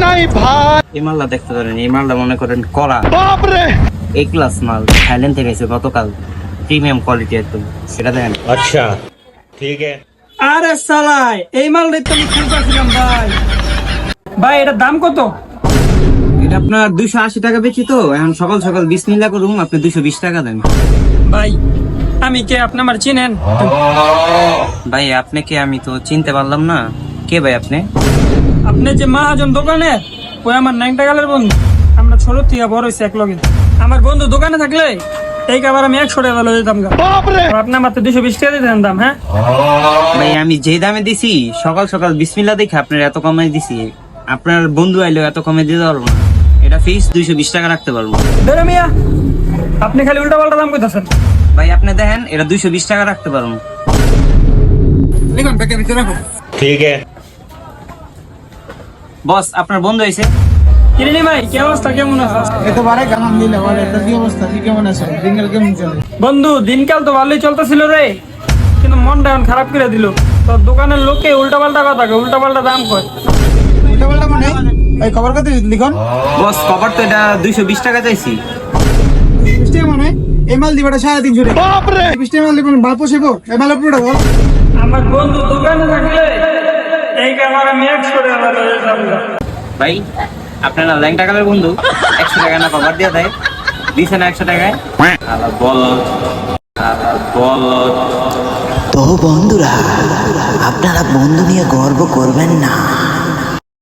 নাই ভাই। এই মালটা দেখতে পারেন, এই মালটা মনে করেন কড়া বাপ রে, এ ক্লাস মাল, থাইল্যান্ড থেকে এসে গতকাল, প্রিমিয়াম কোয়ালিটি একদম, সেটা দেখেন। अच्छा ठीक है। আরে সালাই, এই মাল তো আমি খুঁজতেছিলাম ভাই। ভাই এটার দাম কত? এটা আপনার 280 টাকা বেচি তো, এখন সকাল সকাল বিসমিল্লাহ করুম, আপনি 220 টাকা দেন। ভাই আমি কে, আপনি আমার চিনেন? ভাই আপনাকে আমি তো চিনতে পারলাম না, কে ভাই আপনি? আপনি যে মহাজন দোকানে, ওই আমার ন্যাংটা গালের বন্ধু। আমরা ছোট থেকে বড় হয়েছি এক লগে। আমার বন্ধু দোকানে থাকলে এই খাবার আমি 100 টাকা লয়ে যেতাম। বাপ রে, আপনি মাত্র 220 টাকা দিতেন দাম। হ্যাঁ ভাই আমি যে দামে দিছি, সকাল সকাল বিসমিল্লাহ দেখে আপনার এত কমে দিছি, আপনার বন্ধু আইলেও এত কমে দিতে পারবো না। এটা ফিক্স 220 টাকা রাখতে পারবো। ধরে মিয়া, আপনি খালি উল্টা পাল্টা দাম কইতাছেন। ভাই আপনি দেখেন, এটা 220 টাকা রাখতে পারবো। লিখুন প্যাকেট ভিতরে রাখুন। ठीक है। বস আপনার বন্ধু আইছে। কিরে ভাই, কি অবস্থা, কেমন আছো? বন্ধু দিনকাল তো ভালোই চলতেছিল রে, কিন্তু মনটা এখন খারাপ করে দিল। তো দোকানের লোকে উল্টা পাল্টা কথা কয়, উল্টা পাল্টা দাম কয়। বস কভার তো এটা 220 টাকা চাইছি। বাপ রে, আমার বন্ধু দোকানে থাকলে এই খাবার আমি 100 টাকা লয়ে যেতাম। ভাই আপনারা ল্যাংটা কালের বন্ধু, 100 টাকা না কভার দিয়ে দেয়, দিছে না 100 টাকায়। আলা বলদ, আলা বলদ। তো বন্ধুরা, আপনারা বন্ধু নিয়ে গর্ব করবেন না।